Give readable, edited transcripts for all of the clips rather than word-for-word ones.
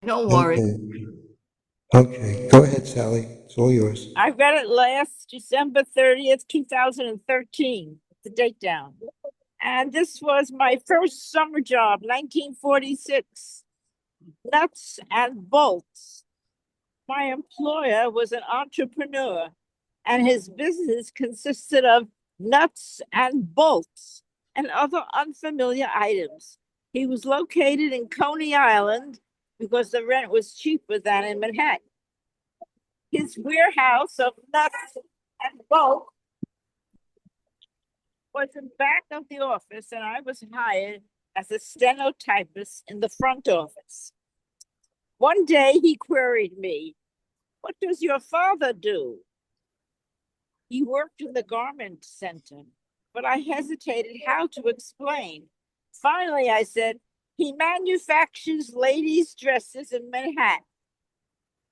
Don't worry. Okay. Okay. Go ahead, Sally. It's all yours. I read it last December 30th, 2013. The date down. And this was my first summer job, 1946. Nuts and bolts. My employer was an entrepreneur, and his business consisted of nuts and bolts and other unfamiliar items. He was located in Coney Island because the rent was cheaper than in Manhattan. His warehouse of nuts and bolts was in back of the office, and I was hired as a stenotypist in the front office. One day he queried me, "What does your father do?" He worked in the garment center, but I hesitated how to explain. Finally, I said, "He manufactures ladies' dresses in Manhattan."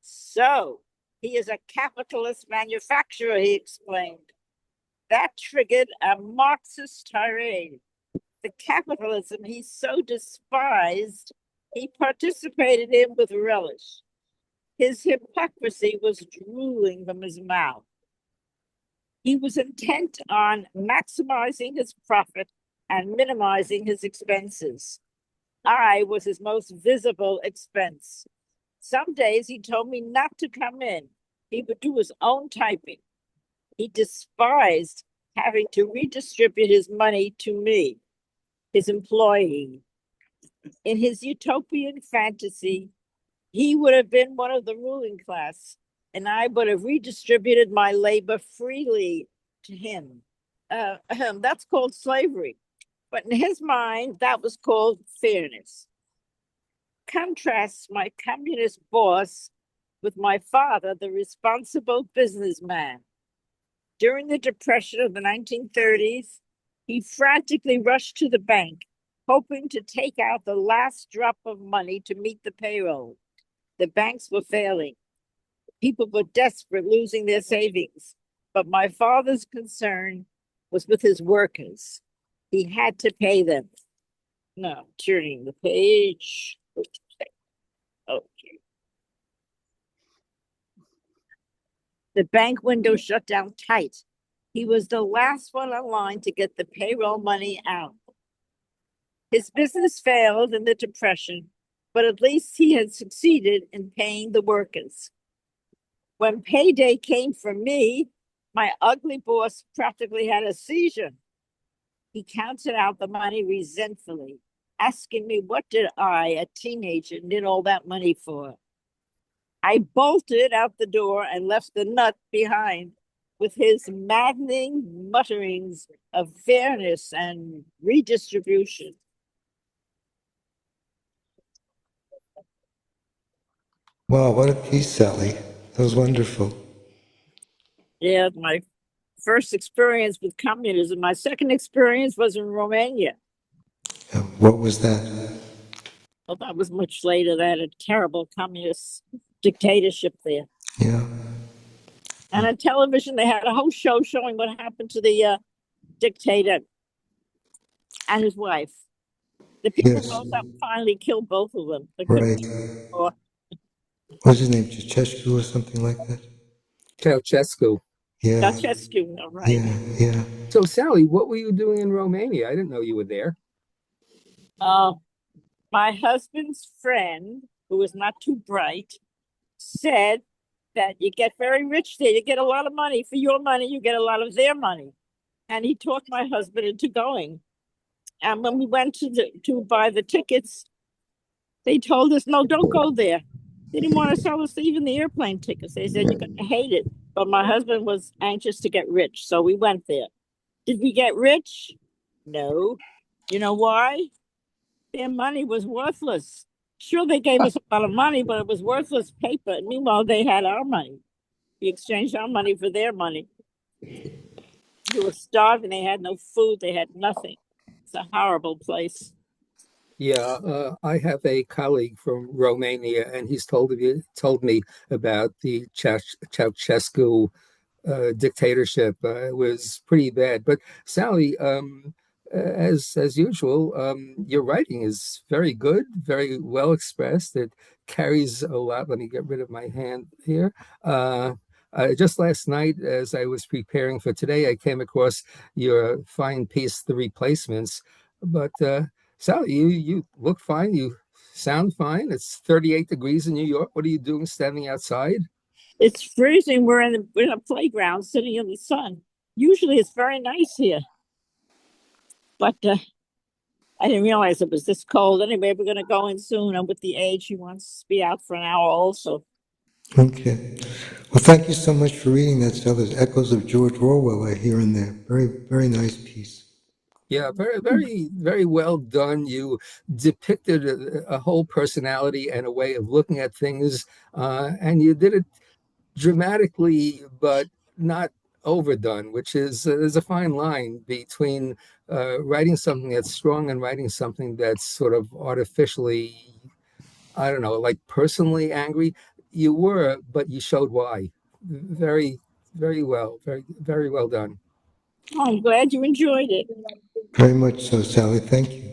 "So, he is a capitalist manufacturer," he explained. That triggered a Marxist tirade. The capitalism he so despised, he participated in with relish. His hypocrisy was drooling from his mouth. He was intent on maximizing his profit and minimizing his expenses. I was his most visible expense. Some days he told me not to come in. He would do his own typing. He despised having to redistribute his money to me, his employee. In his utopian fantasy, he would have been one of the ruling class, and I would have redistributed my labor freely to him. That's called slavery. But in his mind, that was called fairness. Contrasts my communist boss with my father, the responsible businessman. During the Depression of the 1930s, he frantically rushed to the bank, hoping to take out the last drop of money to meet the payroll. The banks were failing. People were desperate, losing their savings. But my father's concern was with his workers. He had to pay them. No, turning the page. Okay. The bank window shut down tight. He was the last one online to get the payroll money out. His business failed in the Depression, but at least he had succeeded in paying the workers. When payday came for me, my ugly boss practically had a seizure. He counted out the money resentfully, asking me what did I, a teenager, need all that money for. I bolted out the door and left the nut behind with his maddening mutterings of fairness and redistribution. Wow, what a piece, Sally. That was wonderful. Yeah, my first experience with communism. My second experience was in Romania. What was that? Well, that was much later. They had a terrible communist dictatorship there. Yeah. And on television, they had a whole show showing what happened to the dictator and his wife. The people Yes. rose up, finally killed both of them. They couldn't Right. take more. What's his name? Ceausescu or something like that? Ceausescu. Yeah. Ceausescu, right? Yeah. Yeah. So, Sally, what were you doing in Romania? I didn't know you were there. Uh, my husband's friend, who was not too bright, said that you get very rich there. You get a lot of money. For your money, you get a lot of their money. And he talked my husband into going. And when we went to buy the tickets, they told us, no, don't go there. They didn't want to sell us even the airplane tickets. They said you're going to hate it. But my husband was anxious to get rich, so we went there. Did we get rich? No. You know why? Their money was worthless. Sure, they gave us a lot of money, but it was worthless paper. And meanwhile, they had our money. We exchanged our money for their money. They were starving. They had no food. They had nothing. It's a horrible place. Yeah, I have a colleague from Romania, and he's told me about the Ceausescu dictatorship. It was pretty bad. But Sally, as usual, your writing is very good, very well expressed. It carries a lot. Let me get rid of my hand here. Uh, just last night, as I was preparing for today, I came across your fine piece, The Replacements. But Sally, you look fine. You sound fine. It's 38 degrees in New York. What are you doing standing outside? It's freezing. We're in a playground sitting in the sun. Usually it's very nice here, but I didn't realize it was this cold. Anyway, we're going to go in soon. And with the age, he wants to be out for an hour also. Okay. Well, thank you so much for reading that, Sally. There's echoes of George Orwell I hear in there. Very, very nice piece. Yeah, very well done. You depicted a whole personality and a way of looking at things, and you did it dramatically, but not overdone, which is there's a fine line between writing something that's strong and writing something that's sort of artificially, I don't know, like personally angry. You were, but you showed why. Very, very well, very well done. Oh, I'm glad you enjoyed it. Very much so, Sally. Thank you.